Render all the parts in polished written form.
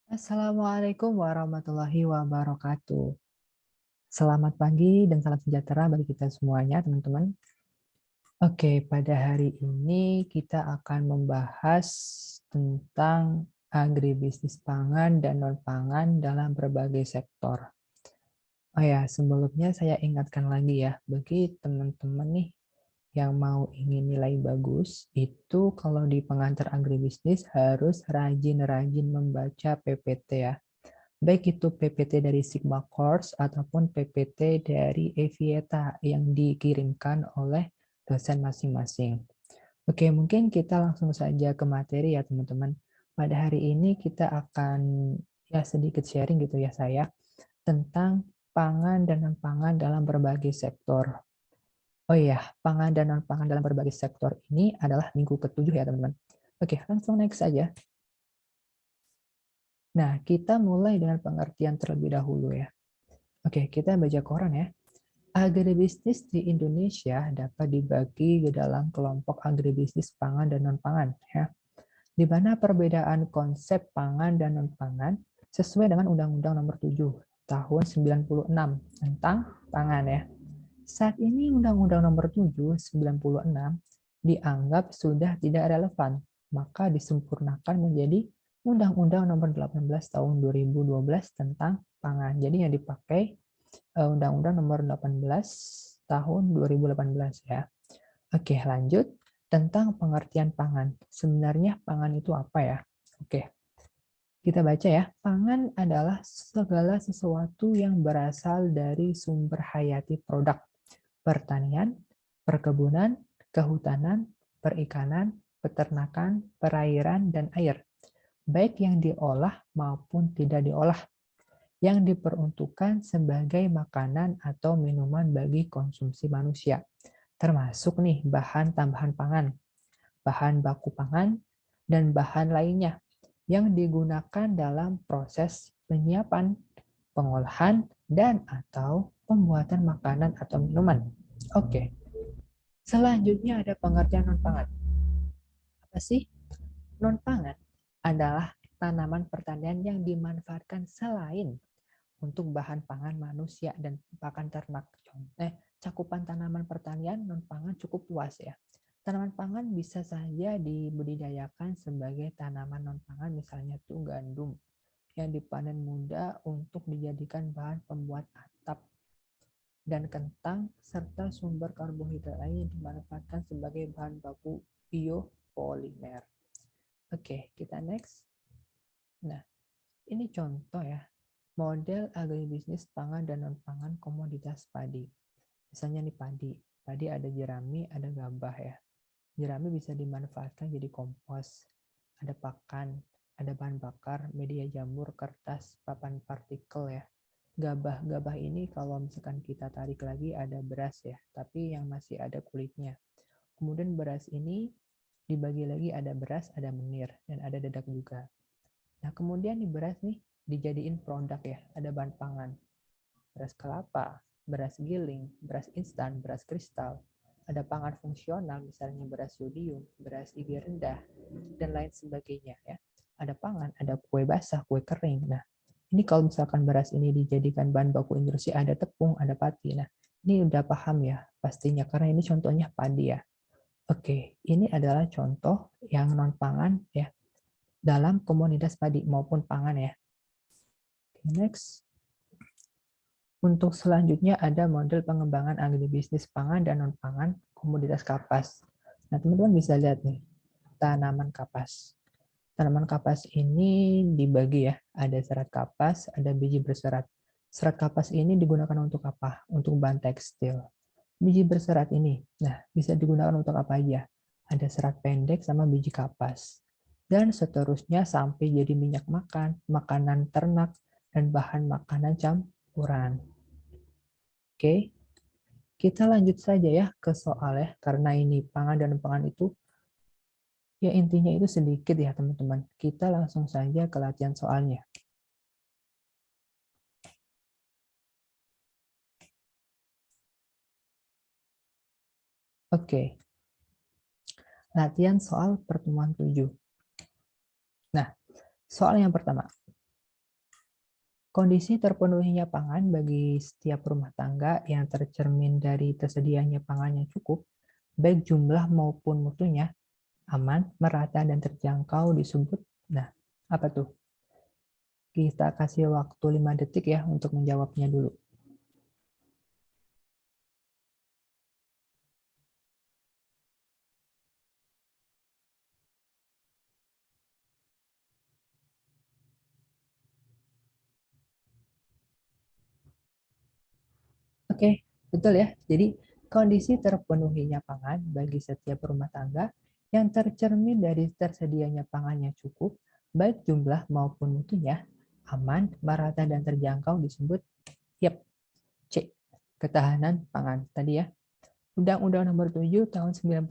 Assalamualaikum warahmatullahi wabarakatuh. Selamat pagi dan salam sejahtera bagi kita semuanya, teman-teman. Oke, pada hari ini kita akan membahas tentang agribisnis pangan dan non-pangan dalam berbagai sektor. Oh ya, sebelumnya saya ingatkan lagi ya, bagi teman-teman nih yang mau ingin nilai bagus, itu kalau di pengantar agribisnis harus rajin-rajin membaca PPT ya. Baik itu PPT dari Sigma Course ataupun PPT dari Evieta yang dikirimkan oleh dosen masing-masing. Oke, mungkin kita langsung saja ke materi ya teman-teman. Pada hari ini kita akan ya sedikit sharing gitu ya saya tentang pangan dan non-pangan dalam berbagai sektor. Oh iya, pangan dan non-pangan dalam berbagai sektor ini adalah minggu ke-7 ya teman-teman. Oke, langsung next saja. Nah, kita mulai dengan pengertian terlebih dahulu ya. Oke, kita baca koran ya. Agribisnis di Indonesia dapat dibagi ke dalam kelompok agribisnis pangan dan non-pangan, ya, di mana perbedaan konsep pangan dan non-pangan sesuai dengan Undang-Undang Nomor 7 Tahun 96 tentang pangan ya. Saat ini Undang-Undang Nomor 7 96 dianggap sudah tidak relevan, maka disempurnakan menjadi Undang-Undang Nomor 18 Tahun 2012 tentang pangan. Jadi yang dipakai Undang-Undang Nomor 18 Tahun 2018 ya. Oke, lanjut tentang pengertian pangan. Sebenarnya pangan itu apa ya? Oke, kita baca ya. Pangan adalah segala sesuatu yang berasal dari sumber hayati produk pertanian, perkebunan, kehutanan, perikanan, peternakan, perairan, dan air, baik yang diolah maupun tidak diolah, yang diperuntukkan sebagai makanan atau minuman bagi konsumsi manusia, termasuk nih bahan tambahan pangan, bahan baku pangan, dan bahan lainnya yang digunakan dalam proses penyiapan, pengolahan, dan atau pembuatan makanan atau minuman. Oke, selanjutnya ada pengertian non-pangan. Apa sih? Non-pangan adalah tanaman pertanian yang dimanfaatkan selain untuk bahan pangan manusia dan pakan ternak. Cakupan tanaman pertanian non-pangan cukup luas ya. Tanaman pangan bisa saja dibudidayakan sebagai tanaman non-pangan, misalnya tuh gandum yang dipanen muda untuk dijadikan bahan pembuat atap, dan kentang serta sumber karbohidrat lain yang dimanfaatkan sebagai bahan baku biopolimer. Oke, kita next. Nah, ini contoh ya, model agribisnis pangan dan non-pangan komoditas padi. Misalnya nih padi. Padi ada jerami, ada gabah ya. Jerami bisa dimanfaatkan jadi kompos. Ada pakan, ada bahan bakar, media jamur, kertas, papan partikel ya. Gabah ini kalau misalkan kita tarik lagi ada beras ya, tapi yang masih ada kulitnya. Kemudian beras ini dibagi lagi, ada beras, ada menir, dan ada dedak juga. Nah, kemudian nih beras nih dijadiin produk ya, ada bahan pangan. Beras kelapa, beras giling, beras instan, beras kristal. Ada pangan fungsional, misalnya beras yodium, beras gizi rendah, dan lain sebagainya ya. Ada pangan, ada kue basah, kue kering. Nah, ini kalau misalkan beras ini dijadikan bahan baku industri, ada tepung, ada pati. Nah, ini udah paham ya pastinya, karena ini contohnya padi ya. Oke, ini adalah contoh yang non-pangan ya, dalam komunitas padi maupun pangan ya. Next. Untuk selanjutnya ada model pengembangan agribisnis pangan dan non-pangan komoditas kapas. Nah, teman-teman bisa lihat nih, tanaman kapas. Tanaman kapas ini dibagi ya, ada serat kapas, ada biji berserat. Serat kapas ini digunakan untuk apa? Untuk bahan tekstil. Biji berserat ini, nah bisa digunakan untuk apa aja? Ada serat pendek sama biji kapas. Dan seterusnya sampai jadi minyak makan, makanan ternak, dan bahan makanan campuran. Oke, kita lanjut saja ya ke soal ya, karena ini pangan dan pangan itu ya intinya itu sedikit ya teman-teman. Kita langsung saja ke latihan soalnya. Oke, latihan soal pertemuan 7. Nah, soal yang pertama. Kondisi terpenuhinya pangan bagi setiap rumah tangga yang tercermin dari tersedianya pangan yang cukup, baik jumlah maupun mutunya, aman, merata, dan terjangkau disebut, nah, apa tuh? Kita kasih waktu 5 detik ya untuk menjawabnya dulu. Oke, betul ya. Jadi, kondisi terpenuhinya pangan bagi setiap rumah tangga yang tercermin dari tersedianya pangan yang cukup, baik jumlah maupun mutunya, aman, merata, dan terjangkau disebut, yep, C, ketahanan pangan. Tadi ya, Undang-Undang Nomor 7 Tahun 96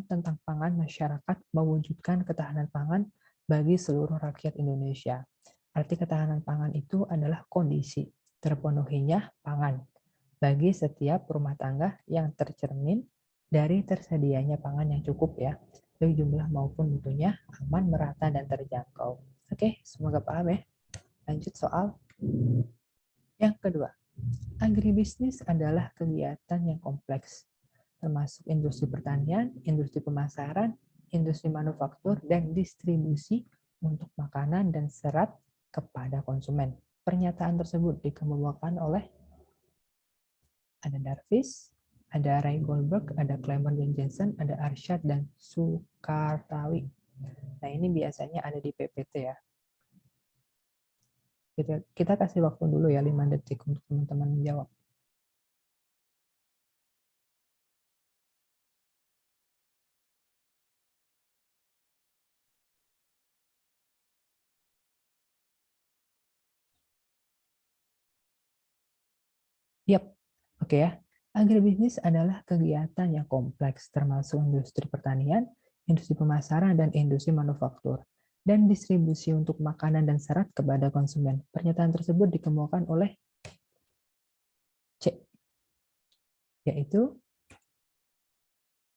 tentang Pangan Masyarakat mewujudkan ketahanan pangan bagi seluruh rakyat Indonesia. Arti ketahanan pangan itu adalah kondisi terpenuhinya pangan bagi setiap rumah tangga yang tercermin dari tersedianya pangan yang cukup ya, baik jumlah maupun mutunya aman, merata, dan terjangkau. Oke, semoga paham ya. Lanjut soal yang kedua. Agribisnis adalah kegiatan yang kompleks, termasuk industri pertanian, industri pemasaran, industri manufaktur, dan distribusi untuk makanan dan serat kepada konsumen. Pernyataan tersebut dikemukakan oleh ada Darvis, ada Ray Goldberg, ada Clement dan Jensen, ada Arsyad dan Sukartawi. Nah, ini biasanya ada di PPT ya. Kita kasih waktu dulu ya 5 detik untuk teman-teman menjawab. Yap, oke ya. Agribisnis adalah kegiatan yang kompleks, termasuk industri pertanian, industri pemasaran, dan industri manufaktur, dan distribusi untuk makanan dan serat kepada konsumen. Pernyataan tersebut dikemukakan oleh C, yaitu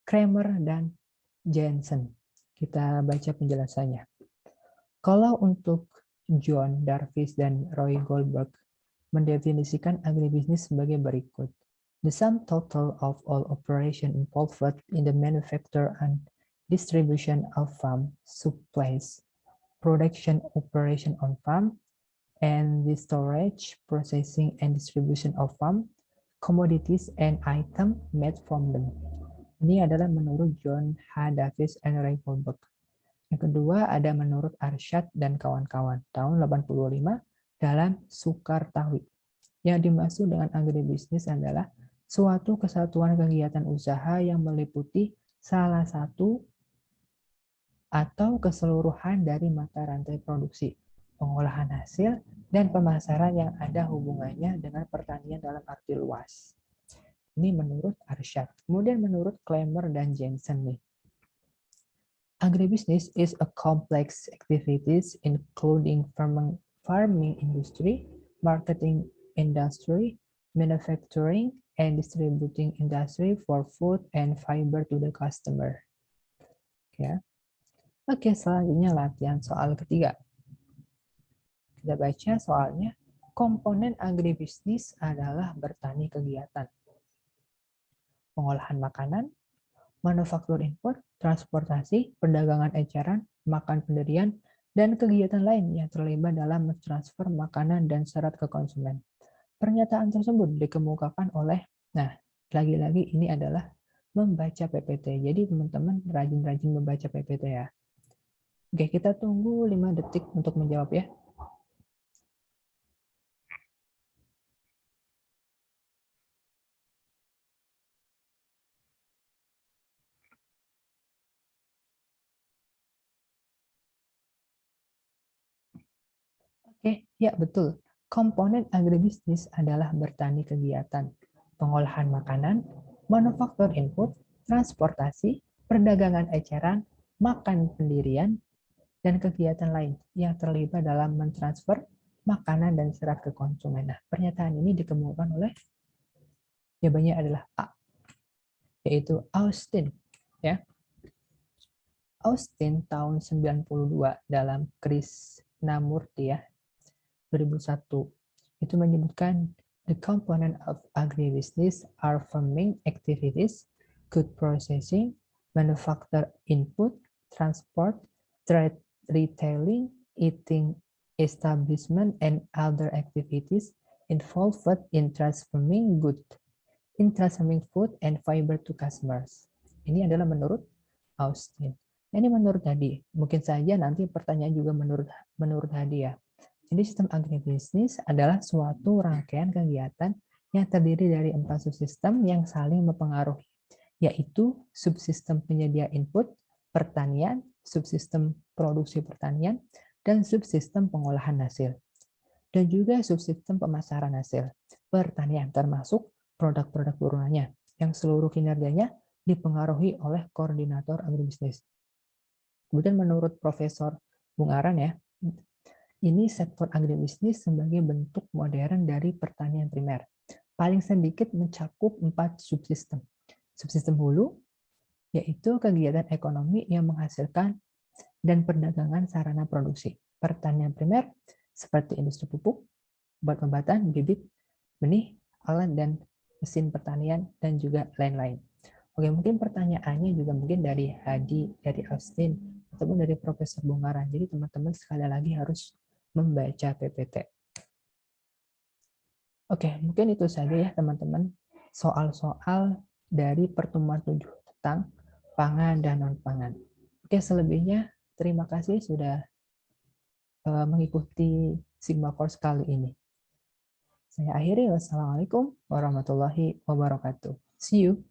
Kramer dan Jensen. Kita baca penjelasannya. Kalau untuk John Darvis dan Roy Goldberg mendefinisikan agribisnis sebagai berikut. The sum total of all operation involved in the manufacture and distribution of farm supplies, production operation on farm, and the storage, processing, and distribution of farm commodities and item made from them. Ini adalah menurut John H. Davis and Ray Goldberg. Yang kedua ada menurut Arsyad dan kawan-kawan tahun 85 dalam Sukartawi. Yang dimaksud dengan agribisnis adalah suatu kesatuan kegiatan usaha yang meliputi salah satu atau keseluruhan dari mata rantai produksi, pengolahan hasil, dan pemasaran yang ada hubungannya dengan pertanian dalam arti luas. Ini menurut Arsyad. Kemudian menurut Clemmer dan Jensen nih. Agribusiness is a complex activities including farming industry, marketing industry, manufacturing, and distributing industry for food and fiber to the customer. Ya. Oke, selanjutnya latihan soal ketiga. Kita baca soalnya. Komponen agribisnis adalah bertani kegiatan. Pengolahan makanan, manufaktur input, transportasi, perdagangan eceran, makan pendirian, dan kegiatan lain yang terlibat dalam mentransfer makanan dan serat ke konsumen. Pernyataan tersebut dikemukakan oleh, nah, lagi-lagi ini adalah membaca PPT. Jadi teman-teman rajin-rajin membaca PPT ya. Oke, kita tunggu 5 detik untuk menjawab ya. Oke, ya betul. Komponen agribisnis adalah bertani kegiatan, pengolahan makanan, manufaktur input, transportasi, perdagangan eceran, makan pendirian, dan kegiatan lain yang terlibat dalam mentransfer makanan dan serat ke konsumen. Nah, pernyataan ini dikemukakan oleh jawabannya adalah A, yaitu Austin. Ya. Austin tahun 92 dalam Krishnamurti ya, 2001 itu menyebutkan the component of agribusiness are farming activities, food processing, manufacture input, transport, trade, retailing, eating establishment, and other activities involved in transforming food and fiber to customers. Ini adalah menurut Austin. Nah, ini menurut Hadi. Mungkin saja nanti pertanyaan juga menurut Hadi ya. Jadi sistem agribisnis adalah suatu rangkaian kegiatan yang terdiri dari 4 subsistem yang saling mempengaruhi, yaitu subsistem penyedia input, pertanian, subsistem produksi pertanian, dan subsistem pengolahan hasil. Dan juga subsistem pemasaran hasil pertanian, termasuk produk-produk turunannya, yang seluruh kinerjanya dipengaruhi oleh koordinator agribisnis. Kemudian menurut Profesor Bung Aran ya, ini sektor agribisnis sebagai bentuk modern dari pertanian primer. Paling sedikit mencakup 4 subsistem. Subsistem hulu, yaitu kegiatan ekonomi yang menghasilkan dan perdagangan sarana produksi. Pertanian primer, seperti industri pupuk, obat-obatan, bibit, benih, alat dan mesin pertanian, dan juga lain-lain. Oke, mungkin pertanyaannya juga mungkin dari Hadi, dari Austin, ataupun dari Profesor Bungaran. Jadi teman-teman sekali lagi harus membaca PPT. Oke, mungkin itu saja ya teman-teman. Soal-soal dari pertemuan 7 tentang pangan dan non-pangan. Oke, selebihnya terima kasih sudah mengikuti Sigma Course kali ini. Saya akhiri, wassalamualaikum warahmatullahi wabarakatuh. See you.